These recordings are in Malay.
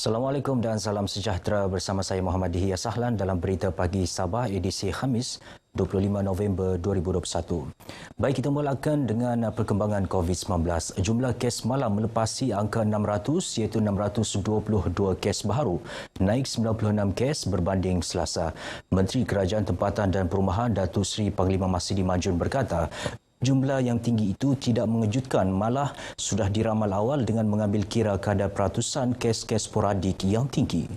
Assalamualaikum dan salam sejahtera, bersama saya Muhammad Dihya Sahlan dalam Berita Pagi Sabah edisi Khamis 25 November 2021. Baik, kita mulakan dengan perkembangan COVID-19. Jumlah kes malam melepasi angka 600 iaitu 622 kes baru, naik 96 kes berbanding Selasa. Menteri Kerajaan Tempatan dan Perumahan Datuk Seri Panglima Masidi Majun berkata, jumlah yang tinggi itu tidak mengejutkan, malah sudah diramal awal dengan mengambil kira kadar peratusan kes-kes sporadik yang tinggi.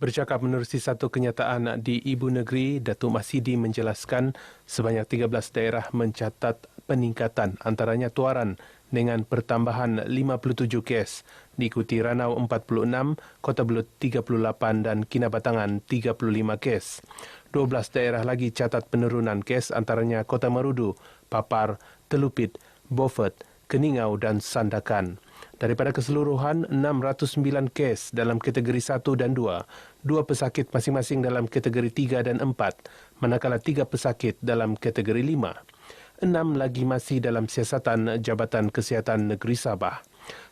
Bercakap menerusi satu kenyataan di Ibu Negeri, Datuk Masidi menjelaskan sebanyak 13 daerah mencatat peningkatan, antaranya Tuaran dengan pertambahan 57 kes, diikuti Ranau 46, Kota Belud 38 dan Kinabatangan 35 kes. 12 daerah lagi catat penurunan kes, antaranya Kota Marudu, Papar, Telupit, Beaufort, Keningau dan Sandakan. Daripada keseluruhan 609 kes dalam kategori 1 dan 2, 2 pesakit masing-masing dalam kategori 3 dan 4, manakala 3 pesakit dalam kategori 5. 6 lagi masih dalam siasatan Jabatan Kesihatan Negeri Sabah.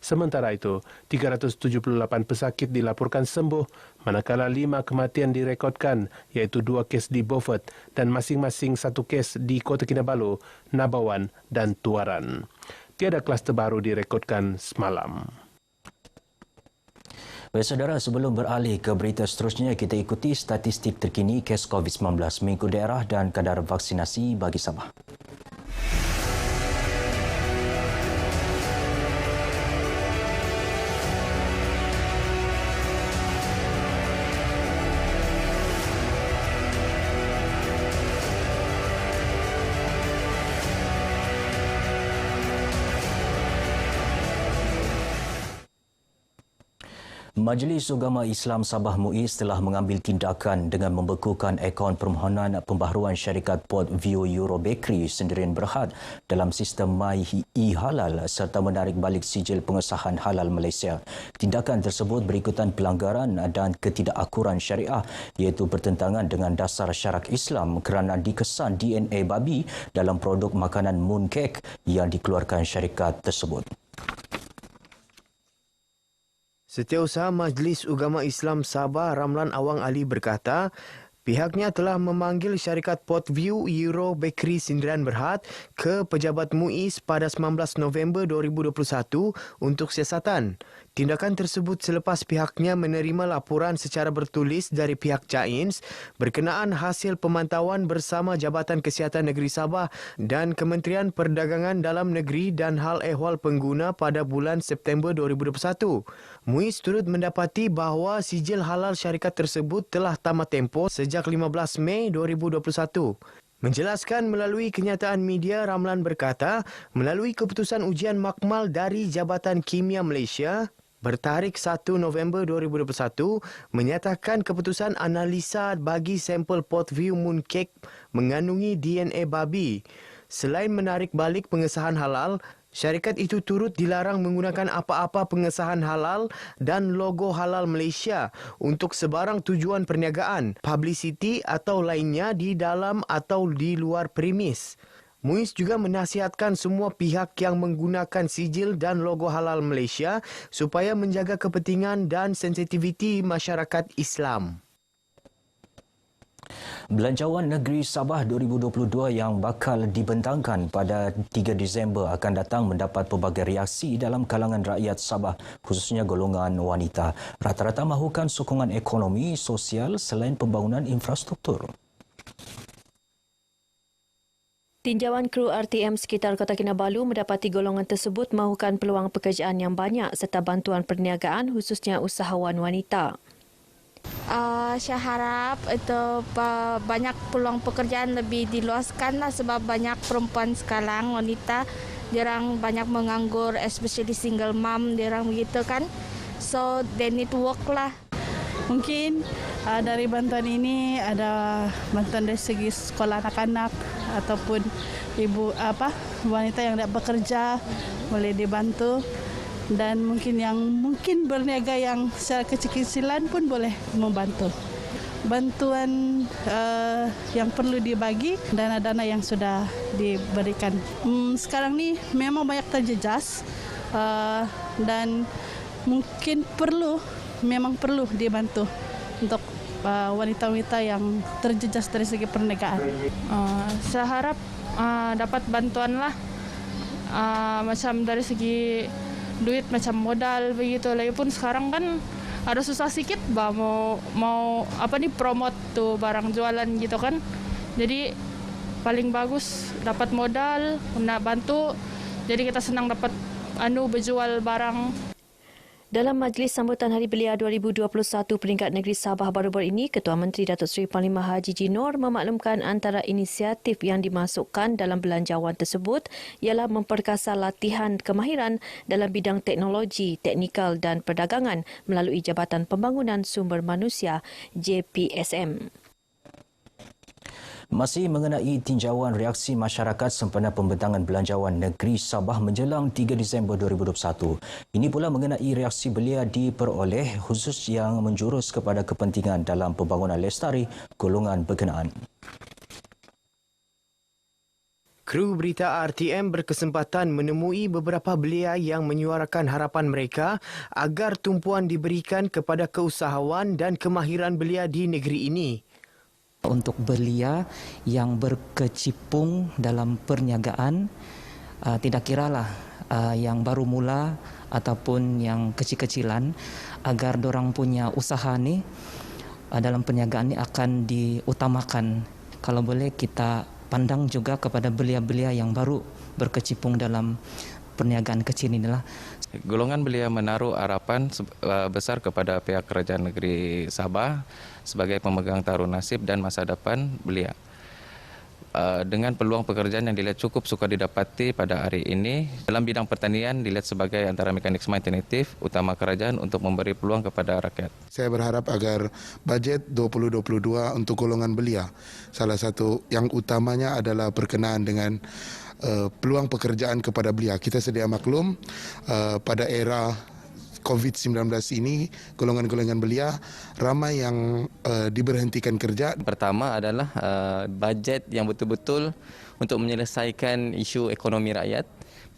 Sementara itu, 378 pesakit dilaporkan sembuh, manakala 5 kematian direkodkan, iaitu 2 kes di Beaufort dan masing-masing 1 kes di Kota Kinabalu, Nabawan dan Tuaran. Tiada kluster baru direkodkan semalam. Baik saudara, sebelum beralih ke berita seterusnya, kita ikuti statistik terkini kes COVID-19 mengikut daerah dan kadar vaksinasi bagi Sabah. Majlis Ugama Islam Sabah MUIS telah mengambil tindakan dengan membekukan akaun permohonan pembaharuan syarikat Port View Euro Bakery Sendirian Berhad dalam sistem My E-Halal serta menarik balik sijil pengesahan halal Malaysia. Tindakan tersebut berikutan pelanggaran dan ketidakakuran syariah, iaitu bertentangan dengan dasar syarak Islam kerana dikesan DNA babi dalam produk makanan mooncake yang dikeluarkan syarikat tersebut. Setiausaha Majlis Ugama Islam Sabah Ramlan Awang Ali berkata, pihaknya telah memanggil syarikat Port View Euro Bakery Sendirian Berhad ke pejabat MUIS pada 19 November 2021 untuk siasatan. Tindakan tersebut selepas pihaknya menerima laporan secara bertulis dari pihak Cains berkenaan hasil pemantauan bersama Jabatan Kesihatan Negeri Sabah dan Kementerian Perdagangan Dalam Negeri dan Hal Ehwal Pengguna pada bulan September 2021. MUIS turut mendapati bahawa sijil halal syarikat tersebut telah tamat tempoh sejak 15 Mei 2021. Menjelaskan melalui kenyataan media, Ramlan berkata, melalui keputusan ujian makmal dari Jabatan Kimia Malaysia bertarikh 1 November 2021 menyatakan keputusan analisa bagi sampel Port View mooncake mengandungi DNA babi. Selain menarik balik pengesahan halal, syarikat itu turut dilarang menggunakan apa-apa pengesahan halal dan logo halal Malaysia untuk sebarang tujuan perniagaan, publicity atau lainnya di dalam atau di luar premis. MUIS juga menasihatkan semua pihak yang menggunakan sijil dan logo halal Malaysia supaya menjaga kepentingan dan sensitiviti masyarakat Islam. Belanjawan Negeri Sabah 2022 yang bakal dibentangkan pada 3 Disember akan datang mendapat pelbagai reaksi dalam kalangan rakyat Sabah, khususnya golongan wanita. Rata-rata mahukan sokongan ekonomi, sosial selain pembangunan infrastruktur. Tinjauan kru RTM sekitar Kota Kinabalu mendapati golongan tersebut mahukan peluang pekerjaan yang banyak serta bantuan perniagaan khususnya usahawan wanita. Saya harap itu banyak peluang pekerjaan lebih diluaskan lah, sebab banyak perempuan sekarang, wanita, diorang banyak menganggur, especially single mom, diorang begitu kan. So they need to work lah. Mungkin dari bantuan ini ada bantuan dari segi sekolah anak-anak ataupun wanita yang tidak bekerja boleh dibantu, dan mungkin berniaga yang secara kecil-kecilan pun boleh membantu. Bantuan yang perlu dibagi, dana-dana yang sudah diberikan. Sekarang ni memang banyak terjejas. dan mungkin memang perlu dibantu untuk wanita-wanita yang terjejas dari segi perniagaan. Saya harap dapat bantuan lah, macam dari segi duit, macam modal begitu. Lagipun sekarang kan ada susah sedikit mau promote tuh barang jualan gitu kan. Jadi paling bagus dapat modal, nak bantu. Jadi kita senang dapat berjual barang. Dalam majlis sambutan Hari Belia 2021 peringkat negeri Sabah baru-baru ini, Ketua Menteri Datuk Seri Panglima Haji Jinor memaklumkan antara inisiatif yang dimasukkan dalam belanjawan tersebut ialah memperkasa latihan kemahiran dalam bidang teknologi, teknikal dan perdagangan melalui Jabatan Pembangunan Sumber Manusia JPSM. Masih mengenai tinjauan reaksi masyarakat sempena pembentangan belanjawan negeri Sabah menjelang 3 Disember 2021. Ini pula mengenai reaksi belia diperoleh khusus yang menjurus kepada kepentingan dalam pembangunan lestari golongan berkenaan. Kru berita RTM berkesempatan menemui beberapa belia yang menyuarakan harapan mereka agar tumpuan diberikan kepada keusahawan dan kemahiran belia di negeri ini. Untuk belia yang berkecimpung dalam perniagaan, tidak kiralah yang baru mula ataupun yang kecil-kecilan, agar dorang punya usaha ni dalam perniagaan ni akan diutamakan. Kalau boleh kita pandang juga kepada belia-belia yang baru berkecimpung dalam perniagaan kecil inilah. Golongan belia menaruh harapan besar kepada pihak Kerajaan Negeri Sabah sebagai pemegang taruh nasib dan masa depan belia. Dengan peluang pekerjaan yang dilihat cukup sukar didapati pada hari ini, dalam bidang pertanian dilihat sebagai antara mekanisme alternatif utama kerajaan untuk memberi peluang kepada rakyat. Saya berharap agar bajet 2022 untuk golongan belia, salah satu yang utamanya adalah berkenaan dengan peluang pekerjaan kepada belia. Kita sedia maklum pada era COVID-19 ini, golongan-golongan belia ramai yang diberhentikan kerja. Pertama adalah bajet yang betul-betul untuk menyelesaikan isu ekonomi rakyat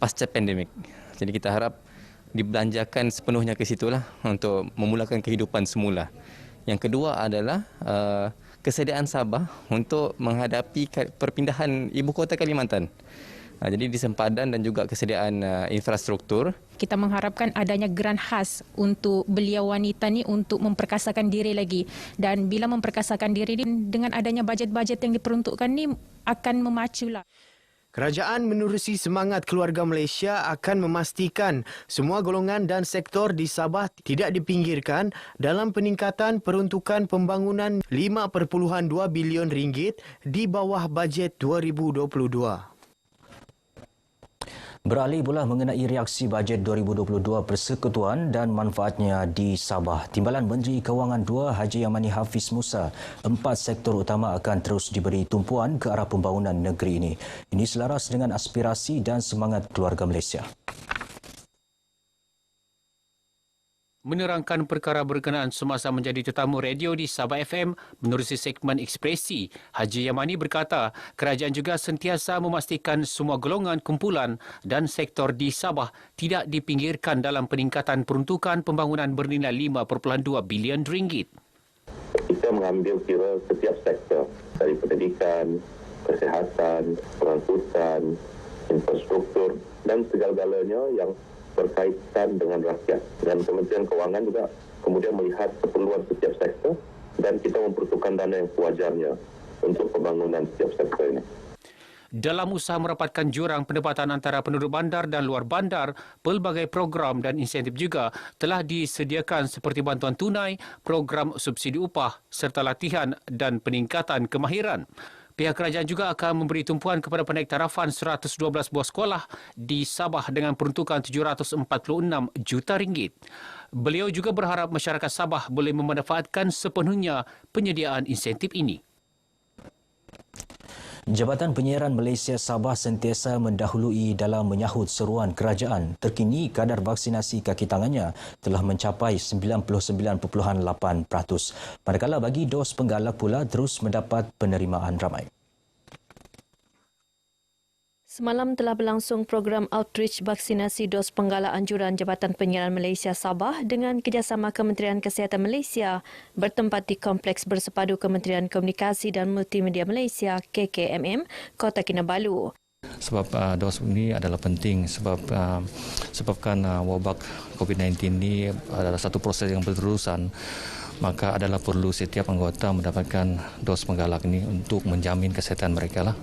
pasca pandemik. Jadi kita harap dibelanjakan sepenuhnya ke situlah untuk memulakan kehidupan semula. Yang kedua adalah kesediaan Sabah untuk menghadapi perpindahan ibu kota Kalimantan. Jadi di sempadan dan juga kesediaan infrastruktur. Kita mengharapkan adanya geran khas untuk belia wanita ni untuk memperkasakan diri lagi. Dan bila memperkasakan diri dengan adanya bajet-bajet yang diperuntukkan ni akan memaculah. Kerajaan menerusi semangat keluarga Malaysia akan memastikan semua golongan dan sektor di Sabah tidak dipinggirkan dalam peningkatan peruntukan pembangunan RM5.2 bilion di bawah bajet 2022. Beralih pula mengenai reaksi bajet 2022 Persekutuan dan manfaatnya di Sabah. Timbalan Menteri Kewangan II Haji Yamani Hafiz Musa, 4 sektor utama akan terus diberi tumpuan ke arah pembangunan negeri ini. Ini selaras dengan aspirasi dan semangat keluarga Malaysia. Menerangkan perkara berkenaan semasa menjadi tetamu radio di Sabah FM menerusi segmen ekspresi, Haji Yamani berkata kerajaan juga sentiasa memastikan semua golongan, kumpulan dan sektor di Sabah tidak dipinggirkan dalam peningkatan peruntukan pembangunan bernilai RM5.2 bilion. Kita mengambil kira setiap sektor dari pendidikan, kesihatan, pengangkutan, infrastruktur dan segala-galanya yang berkaitan dengan rakyat. Dan Kementerian Kewangan juga kemudian melihat keperluan setiap sektor dan kita memperuntukkan dana yang sewajarnya untuk pembangunan setiap sektor ini. Dalam usaha merapatkan jurang pendapatan antara penduduk bandar dan luar bandar, pelbagai program dan insentif juga telah disediakan seperti bantuan tunai, program subsidi upah serta latihan dan peningkatan kemahiran. Pihak kerajaan juga akan memberi tumpuan kepada penaik tarafan 112 buah sekolah di Sabah dengan peruntukan RM746 juta. Beliau juga berharap masyarakat Sabah boleh memanfaatkan sepenuhnya penyediaan insentif ini. Jabatan Penyiaran Malaysia Sabah sentiasa mendahului dalam menyahut seruan kerajaan. Terkini, kadar vaksinasi kaki tangannya telah mencapai 99.8%. Manakala bagi dos penggalak pula terus mendapat penerimaan ramai. Semalam telah berlangsung program outreach vaksinasi dos penggala anjuran Jabatan Penyiaran Malaysia Sabah dengan kerjasama Kementerian Kesihatan Malaysia bertempat di Kompleks Bersepadu Kementerian Komunikasi dan Multimedia Malaysia KKMM, Kota Kinabalu. Sebab dos ini adalah penting sebabkan wabak COVID-19 ini adalah satu proses yang berterusan, maka adalah perlu setiap anggota mendapatkan dos penggalak ini untuk menjamin kesihatan mereka lah.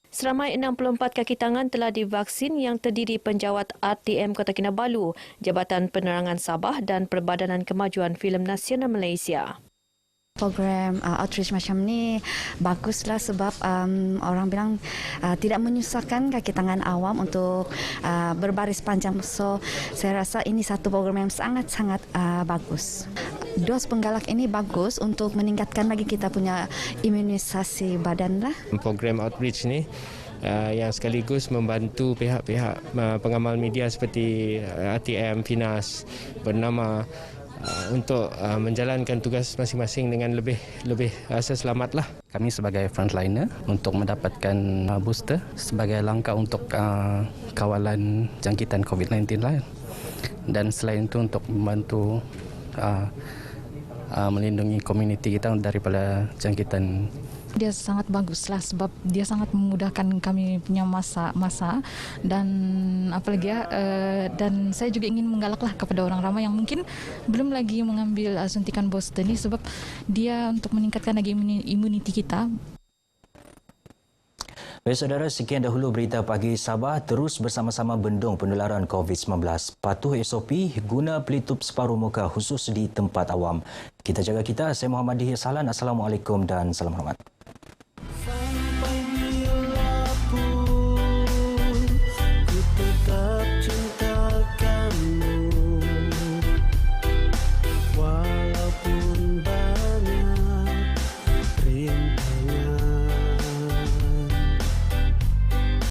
Seramai 64 kaki tangan telah divaksin yang terdiri penjawat RTM Kota Kinabalu, Jabatan Penerangan Sabah dan Perbadanan Kemajuan Filem Nasional Malaysia. Program outreach macam ni baguslah sebab orang bilang tidak menyusahkan kaki tangan awam untuk berbaris panjang. So saya rasa ini satu program yang sangat-sangat bagus. Dos penggalak ini bagus untuk meningkatkan lagi kita punya imunisasi badan lah. Program outreach ni yang sekaligus membantu pihak-pihak pengamal media seperti RTM, FINAS, Bernama untuk menjalankan tugas masing-masing dengan lebih rasa selamatlah. Kami sebagai frontliner untuk mendapatkan booster sebagai langkah untuk kawalan jangkitan COVID-19 lah. Dan selain itu untuk membantu melindungi komuniti kita daripada jangkitan. Dia sangat baguslah sebab dia sangat memudahkan kami punya masa dan apalagi dan saya juga ingin menggalaklah kepada orang ramai yang mungkin belum lagi mengambil suntikan booster ni sebab dia untuk meningkatkan lagi imuniti kita. Baik saudara, sekian dahulu berita pagi Sabah. Terus bersama-sama bendung penularan COVID-19. Patuh SOP, guna pelitup separuh muka khusus di tempat awam. Kita jaga kita. Saya Muhammad Dihya Sahlan. Assalamualaikum dan salam hormat.